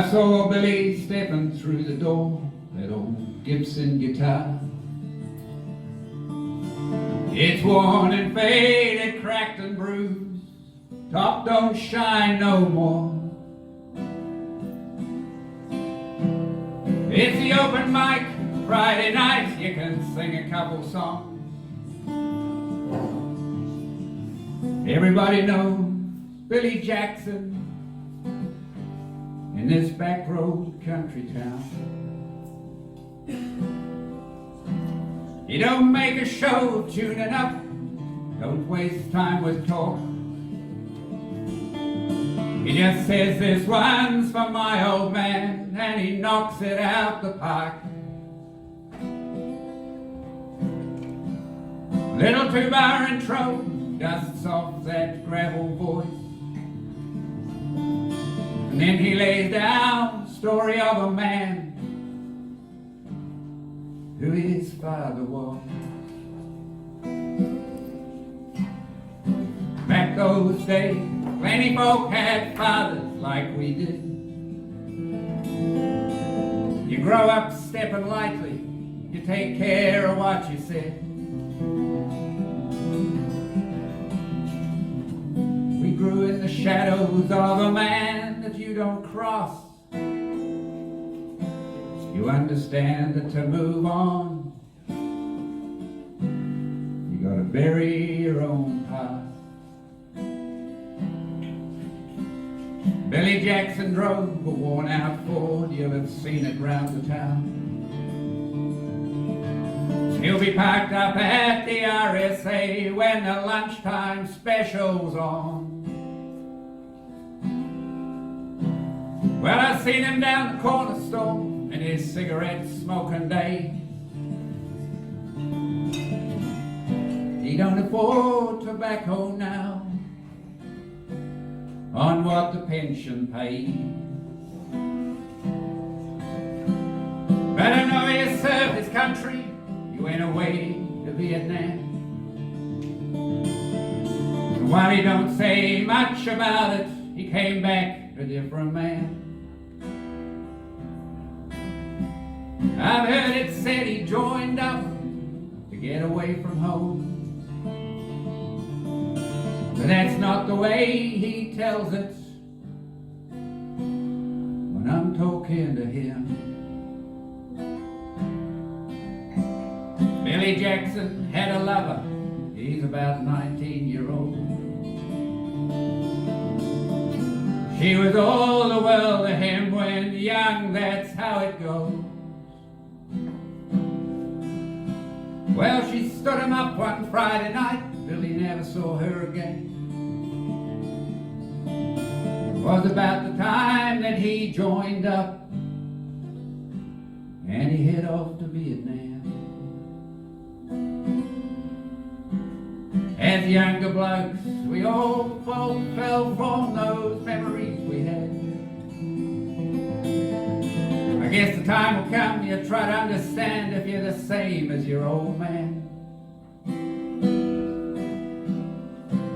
I saw Billy stepping through the door, that old Gibson guitar. It's worn and faded, cracked and bruised, top don't shine no more. It's the open mic, Friday night, you can sing a couple songs. Everybody knows Billy Jackson in this back road country town. He don't make a show of tuning up, don't waste time with talk. He just says this one's for my old man, and he knocks it out the park. Little two-bar intro dusts off that gravel voice, and then he lays down the story of a man who his father was. Back those days, plenty folk had fathers like we did. You grow up stepping lightly, you take care of what you said. We grew in the shadows of a man that you don't cross. You understand that to move on, you gotta bury your own past. Billy Jackson drove a worn-out Ford, you'll have seen it round the town. He'll be parked up at the RSA when the lunchtime special's on. Well, I seen him down the corner store in his cigarette smoking days. He don't afford tobacco now on what the pension pays. But I know he served his country, he went away to Vietnam. And while he don't say much about it, he came back a different man. I've heard it said he joined up to get away from home, but that's not the way he tells it when I'm talking to him. Billy Jackson had a lover, he's about 19-year-old. She was all the world to him when young, that's how it goes. Well, she stood him up one Friday night, Billy never saw her again. It was about the time that he joined up, and he hid off to Vietnam. As younger blokes, we all fell from those memories we had. I guess the time will come you try to understand if you're the same as your old man.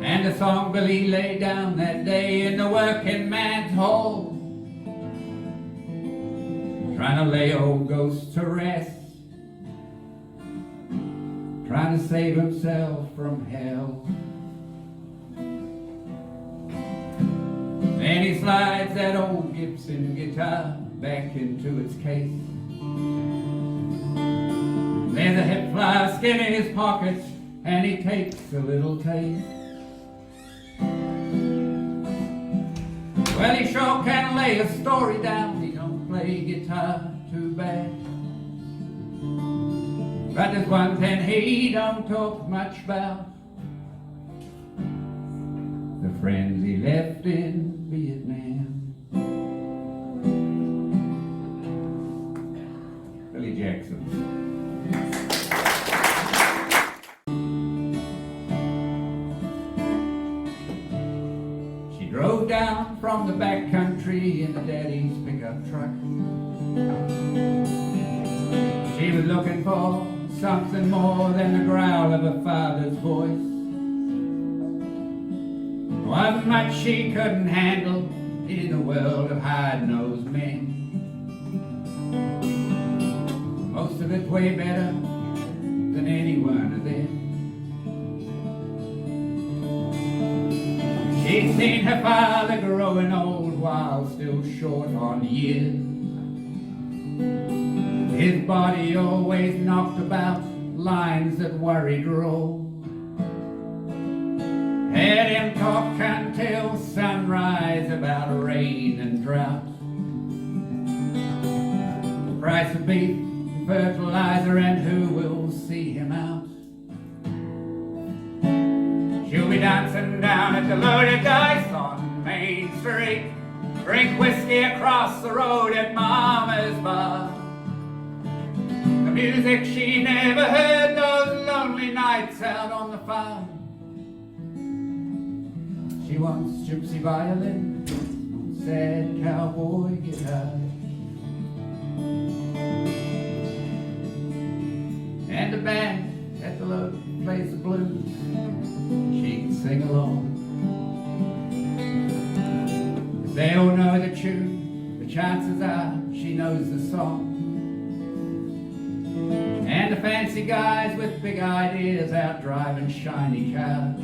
And the song Billy laid down that day in the working man's hall, trying to lay old ghosts to rest, trying to save himself from hell. Then he slides that old Gibson guitar back into its case. There's a hip flask in his pocket, and he takes a little taste. Well, he sure can lay a story down, he don't play guitar too bad. But there's one thing he don't talk much about, the friends he left in Vietnam. Billy Jackson. She drove down from the back country in the daddy's pickup truck. She was looking for something more than the growl of her father's voice. Wasn't much she couldn't handle, in a world of hard-nosed men. Most of it's way better than any one of them. She's seen her father growing old while still short on years. His body always knocked about lines that worried Roe. Heard him talk until sunrise about rain and drought, the price of beef, fertilizer, and who will see him out. She'll be dancing down at the Loaded Dice on Main Street, drink whiskey across the road at Mama's bar. The music she never heard those lonely nights out on the farm. She wants gypsy violin, sad cowboy guitar, and a band at the Load plays the blues. She can sing along. If they all know the tune, the chances are she knows the song. And the fancy guys with big ideas out driving shiny cars,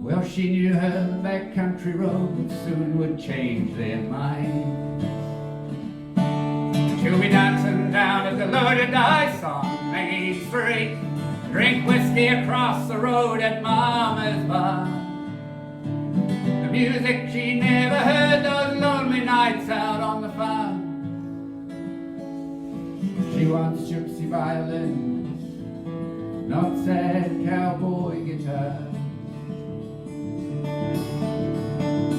well, she knew her backcountry road soon would change their minds. She'll be dancing down at the Loaded Dice on Main Street, drink whiskey across the road at Mama's bar. The music she never heard those lonely nights out on the farm. She wants gypsy violins, not sad cowboy guitar.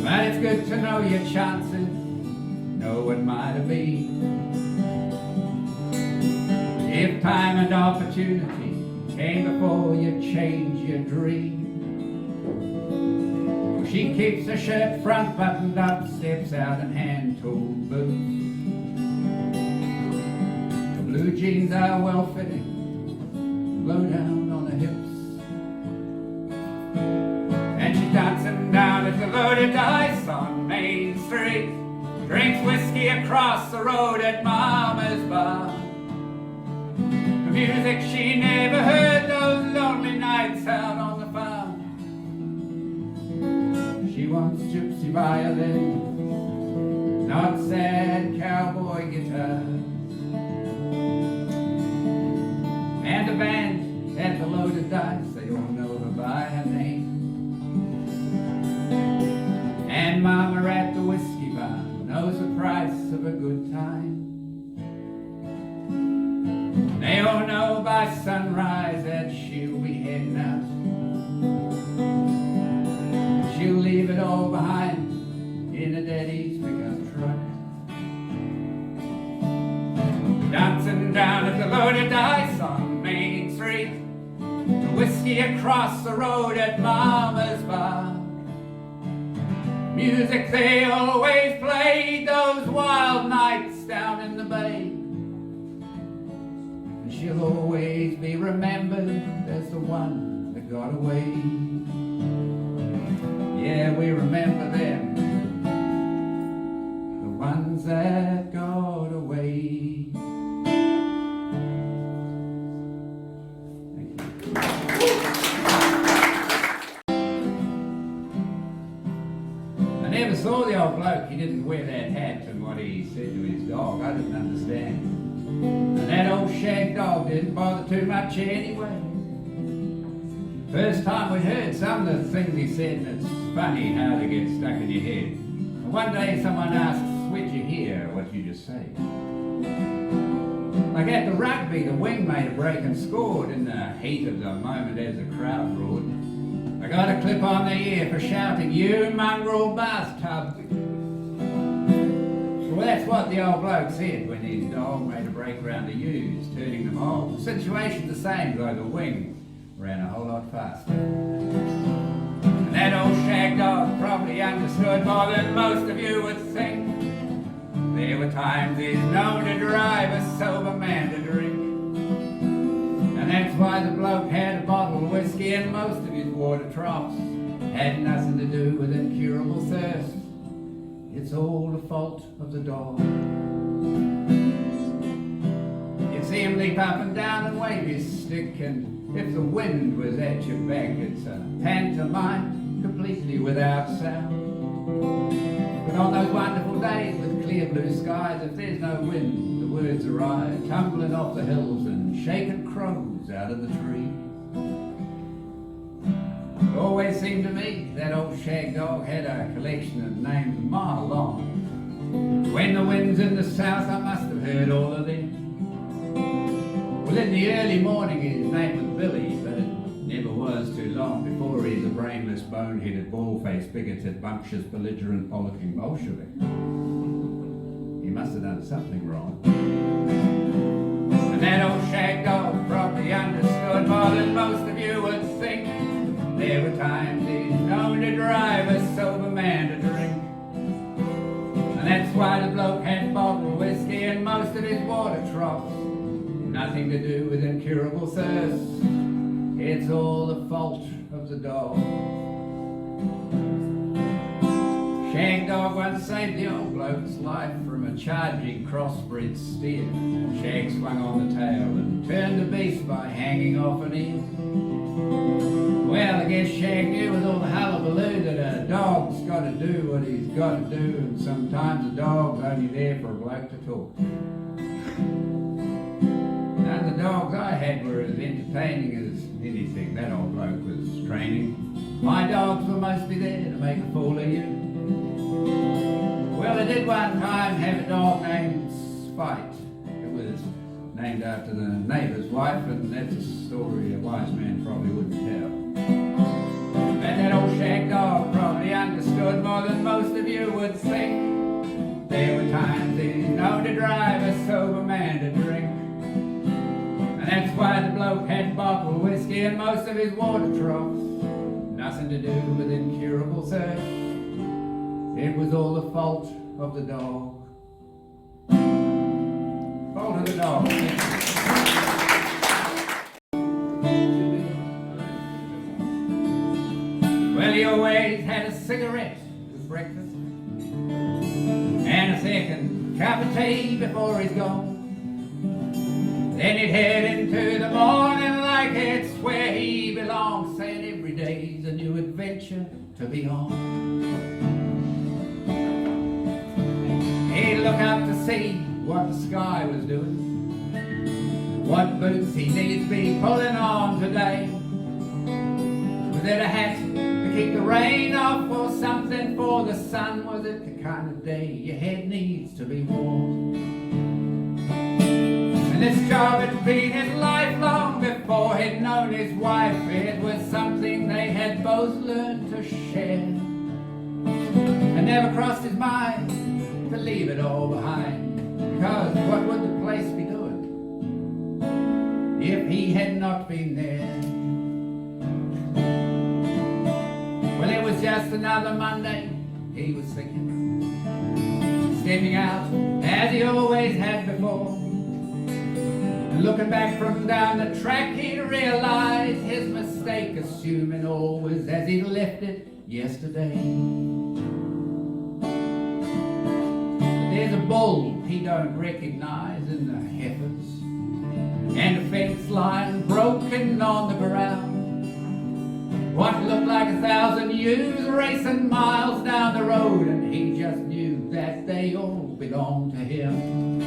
But it's good to know your chances, know what might have been. If time and opportunity came before you change your dream. She keeps her shirt front buttoned up, steps out in hand-tooled boots. The blue jeans are well-fitting, low down on her hips. And she's dancing down at the Loaded Dice on Main Street, drinks whiskey across the road at Mama's bar. The music she never heard those lonely nights out on the farm. She wants gypsy violin, not sad cowboy guitar, and a band at the Loaded Dice, they all know her by her name. And Mama at the whiskey bar knows the price of a good time. They all know by sunrise that she'll be heading out. She'll leave it all behind in a daddy's pickup truck. Dancing down at the Loaded Dice on Main Street, the whiskey across the road at Mama's bar. Music they always played those wild nights down in the bay. And she'll always be remembered as the one that got away. Yeah, we remember them, the ones that got away. Thank you. I never saw the old bloke. He didn't wear that hat and what he said to his dog. I didn't understand. And that old shag dog didn't bother too much anyway. First time we heard some of the things he said, and it's funny how they get stuck in your head. And one day someone asked, "Where'd you hear what you just say?" Like at the rugby, the wing made a break and scored in the heat of the moment as the crowd roared. I got a clip on the ear for shouting, "You mongrel bathtub." Well, that's what the old bloke said when his dog made a break round the ewes, turning them off. The situation's the same, though the wing ran a whole lot faster. And that old shag dog probably understood more than most of you would think. There were times he's known to drive a sober man to drink. And that's why the bloke had a bottle of whiskey in most of his water troughs had nothing to do with incurable thirst. It's all the fault of the dog. You see him leap up and down and wave his stick, and if the wind was at your back, it's a pantomime completely without sound. But on those wonderful days with clear blue skies, if there's no wind, the words arise, tumbling off the hills and shaking crows out of the trees. It always seemed to me that old shag dog had a collection of names a mile long. When the wind's in the south, I must have heard all of them. Well, in the early morning his name was Billy, but it never was too long before he's a brainless, bone-headed, bald-faced, bigoted, bumptious, belligerent, bollocking Bolshevik. He must have done something wrong. And that old shag dog probably understood more than most of you would think. There were times he's known to drive a sober man to drink. And that's why the bloke had bottled whiskey in most of his water troughs. Nothing to do with incurable thirst. It's all the fault of the dog. Shag dog once saved the old bloke's life from a charging crossbred steer. Shag swung on the tail and turned the beast by hanging off an ear. Well, I guess Shag knew with all the hullabaloo that a dog's got to do what he's got to do, and sometimes a dog's only there for a bloke to talk to. None of the dogs I had were as entertaining as anything that old bloke was training. My dogs were mostly there to make a fool of you. Well, I did one time have a dog named Spite. It was named after the neighbour's wife, and that's a story a wise man probably wouldn't tell. And that old shag dog probably understood more than most of you would think. There were times he's known to drive a sober man to drink. And that's why the bloke had bottled whiskey in most of his water troughs. Nothing to do with incurable thirst. It was all the fault of the dog. Fault of the dog. Well, he always had a cigarette with breakfast and a second cup of tea before he's gone. Then he'd head into the morning like it's where he belongs, saying every day's a new adventure to be on. He'd look up to see what the sky was doing, what boots he needs to be pulling on today. Was it a hat to keep the rain off, or something for the sun? Was it the kind of day your head needs to be warm? And this job had been his life long before he'd known his wife. It was something they had both learned to share, and never crossed his mind to leave it all behind, because what would the place be doing if he had not been there? Well, it was just another Monday, he was thinking, stepping out as he always had before. And looking back from down the track, he'd realize his mistake, assuming all was as he left it yesterday. There's a bull he don't recognize in the heifers, and a fence line broken on the ground. What looked like 1,000 ewes racing miles down the road, and he just knew that they all belonged to him.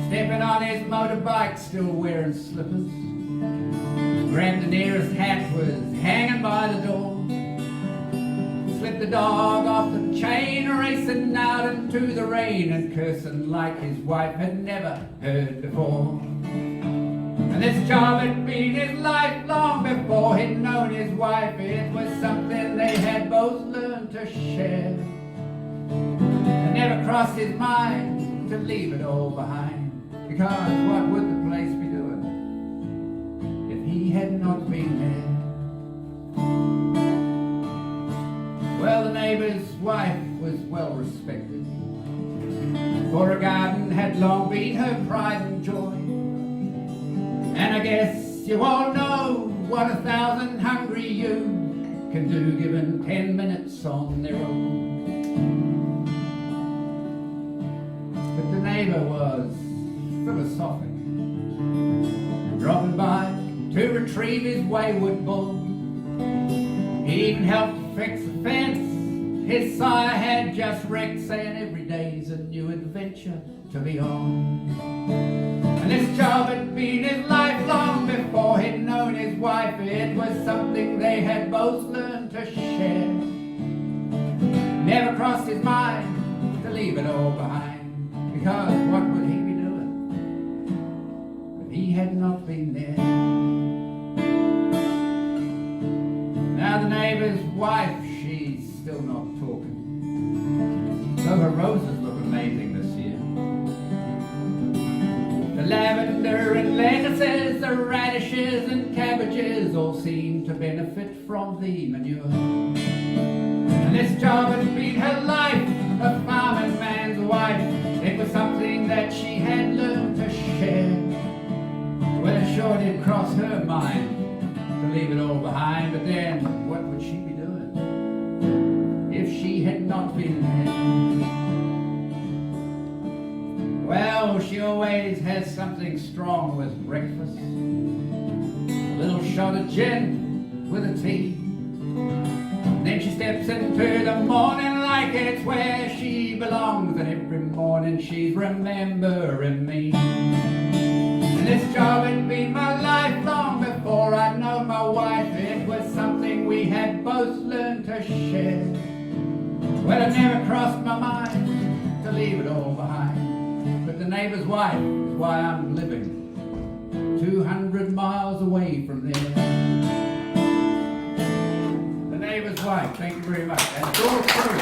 Stepping on his motorbike, still wearing slippers, grabbed the nearest hat, was hanging by the door. Slipped the dog off the chain, racing out into the rain, and cursing like his wife had never heard before. And this job had been his life long before he'd known his wife. It was something they had both learned to share, and never crossed his mind to leave it all behind, because what would the place be doing if he had not been there? Well, the neighbour's wife was well respected, for a garden had long been her pride and joy. And I guess you all know what 1,000 hungry youths can do given 10 minutes on their own. But the neighbour was philosophic, dropping by to retrieve his wayward bull. He even helped fix the fence his sire had just wrecked, saying every day's a new adventure to be on. And this job had been his lifelong before he'd known his wife. It was something they had both learned to share. Never crossed his mind to leave it all behind, because what would he be doing if he had not been there? Now the neighbour's wife, she's still not talking, though her roses look amazing this year. The lavender and lettuces, the radishes and cabbages all seem to benefit from the manure. And this job had been her life, a farming man's wife. It was something that she had learned to share. Well, it sure did cross her mind to leave it all behind, but then what would she be doing if she had not been there? Well, she always has something strong with breakfast, a little shot of gin with a tea. Then she steps into the morning like it's where she belongs, and every morning she's remembering me. And this job had been my life long before I'd known my wife. It was something we had both learned to share. Well, it never crossed my mind to leave it all behind, but the neighbour's wife is why I'm living 200 miles away from there. The neighbour's wife, thank you very much. And it's all true.